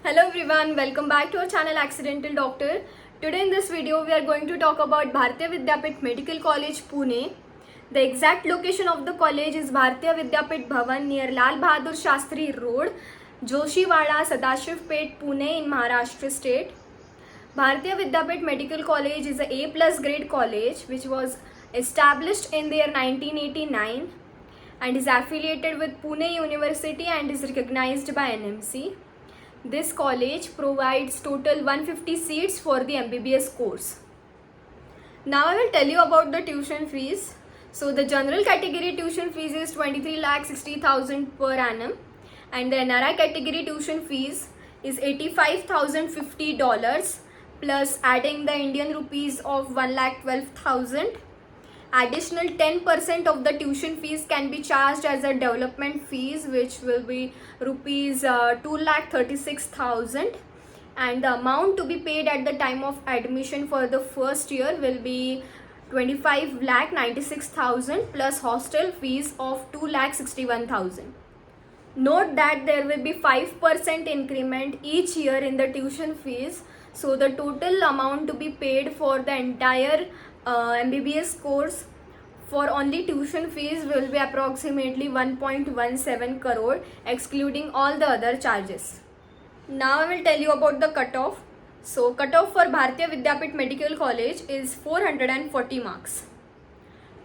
Hello everyone, welcome back to our channel Accidental Doctor. Today in this video we are going to talk about Bharatiya Vidyapit Medical College Pune. The exact location of the college is Bharatiya Vidyapit Bhavan near Lal Bahadur Shastri Road, Joshiwada, Sadashivpet, Pune in Maharashtra state. Bharatiya Vidyapit Medical College is a A+ grade college which was established in the year 1989 and is affiliated with Pune University and is recognized by NMC. This college provides total 150 seats for the MBBS course. Now I will tell you about the tuition fees. So the general category tuition fees is 23,60,000 per annum and the NRI category tuition fees is $85,050 plus adding the Indian rupees of 1,12,000. Additional 10% of the tuition fees can be charged as a development fees, which will be rupees 2,36,000, and the amount to be paid at the time of admission for the first year will be 25,96,000 plus hostel fees of 2,61,000. Note that there will be 5% increment each year in the tuition fees, so the total amount to be paid for the entire MBBS course for only tuition fees will be approximately 1.17 crore excluding all the other charges. Now I will tell you about the cutoff. So cutoff for Bharatiya Vidyapit Medical College is 440 marks.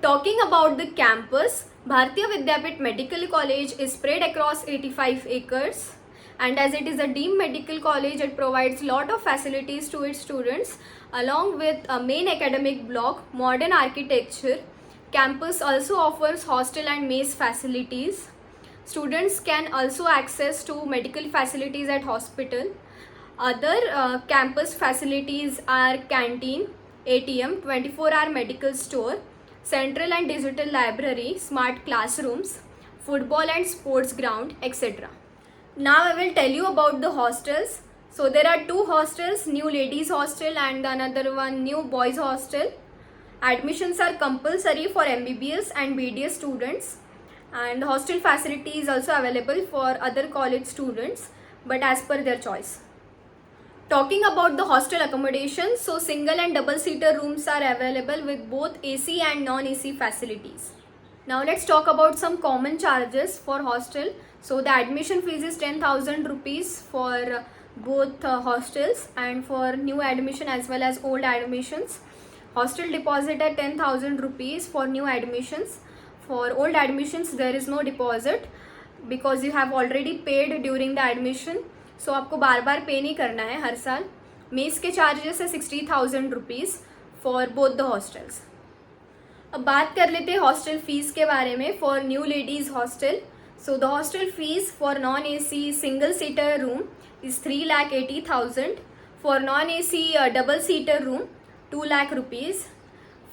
Talking about the campus, Bharatiya Vidyapit Medical College is spread across 85 acres. And as it is a deemed medical college, it provides lot of facilities to its students along with a main academic block, modern architecture. Campus also offers hostel and mess facilities. Students can also access to medical facilities at hospital. Other campus facilities are canteen, ATM, 24-hour medical store, central and digital library, smart classrooms, football and sports ground, etc. Now I will tell you about the hostels. So there are two hostels, new ladies hostel and another one new boys hostel. Admissions are compulsory for MBBS and BDS students, and hostel facility is also available for other college students but as per their choice. Talking about the hostel accommodation, so single and double seater rooms are available with both AC and non-AC facilities. Now let's talk about some common charges for hostel. So the admission fees is 10,000 rupees for both hostels and for new admission as well as old admissions. Hostel deposit at 10,000 rupees for new admissions. For old admissions there is no deposit because you have already paid during the admission. So आपको बार बार पे नहीं करना है हर साल. Mess के charges है 60,000 rupees for both the hostels. अब बात कर लेते हैं हॉस्टल फीस के बारे में for new ladies hostel. So the hostel fees for non-AC single seater room is 3,80,000. For non-AC double seater room 2 lakh rupees.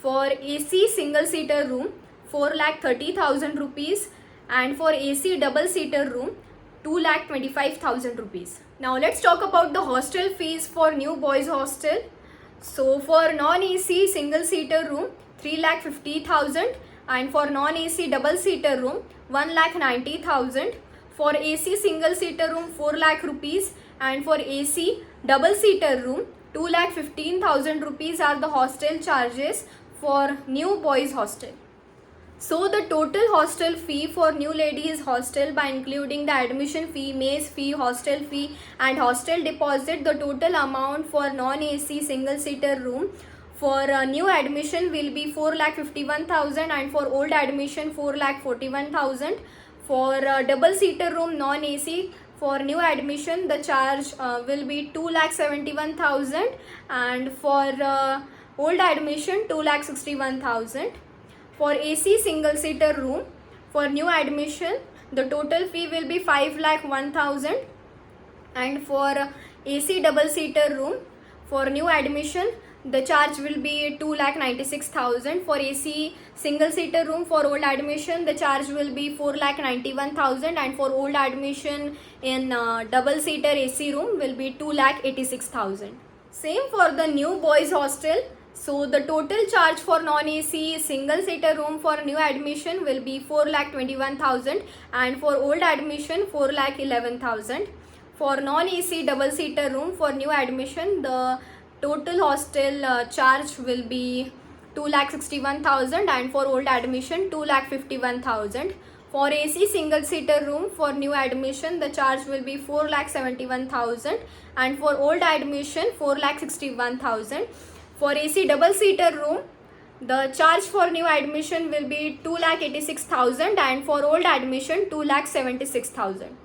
For AC single seater room 4,30,000 rupees, and for AC double seater room 2,25,000 rupees. Now let's talk about the hostel fees for new boys hostel. So for non-AC single seater room 3,50,000 and for non-AC double seater room 1,90,000. For AC single seater room 4 lakh rupees and for AC double seater room 2,15,000 rupees are the hostel charges for new boys hostel. So the total hostel fee for new ladies hostel by including the admission fee, mess fee, hostel fee and hostel deposit, the total amount for non-AC single seater room for new admission will be 4,51,000 and for old admission 4,41,000. For double seater room non-AC for new admission the charge will be 2,71,000 and for old admission 2,61,000. For AC single seater room for new admission the total fee will be 5,01,000 and for AC double seater room for new admission the charge will be 2,96,000. For AC single seater room for old admission the charge will be 4,91,000 and for old admission in double seater AC room will be 2,86,000. Same for the new boys hostel. So the total charge for non-AC single seater room for new admission will be 4,21,000 and for old admission 4,11,000. For non-AC double seater room for new admission, the total hostel charge will be 2,61,000, and for old admission 2,51,000. For AC single seater room for new admission, the charge will be 4,71,000, and for old admission 4,61,000. For AC double seater room, the charge for new admission will be 2,86,000, and for old admission 2,76,000.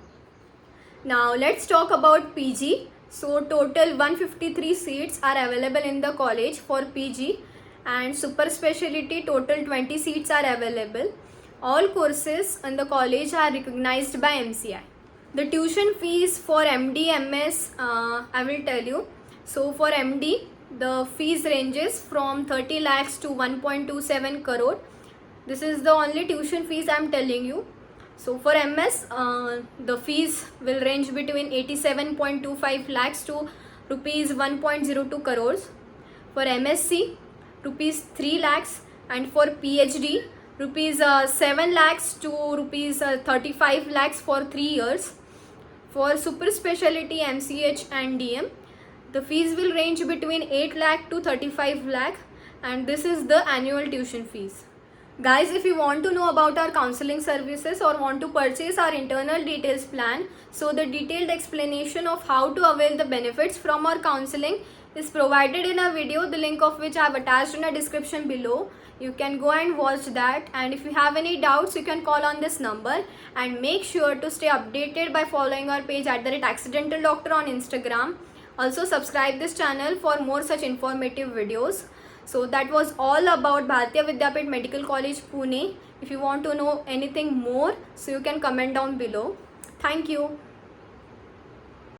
Now let's talk about PG. So total 153 seats are available in the college for PG, and super specialty total 20 seats are available. All courses in the college are recognized by MCI. The tuition fees for MD, MS, I will tell you. So for MD, the fees ranges from 30 lakhs to 1.27 crore. This is the only tuition fees I am telling you. So for MS, the fees will range between 87.25 lakhs to rupees 1.02 crores. For MSc, rupees 3 lakhs, and for PhD, rupees 7 lakhs to rupees 35 lakhs for 3 years. For super specialty MCH and DM, the fees will range between 8 lakh to 35 lakh, and this is the annual tuition fees. Guys, if you want to know about our counseling services or want to purchase our internal details plan, so the detailed explanation of how to avail the benefits from our counseling is provided in a video, the link of which I have attached in the description below. You can go and watch that, and if you have any doubts, you can call on this number, and make sure to stay updated by following our page @accidental doctor on Instagram. Also subscribe this channel for more such informative videos. So that was all about Bharatiya Vidyapeeth Medical College Pune. If you want to know anything more, so you can comment down below. Thank you.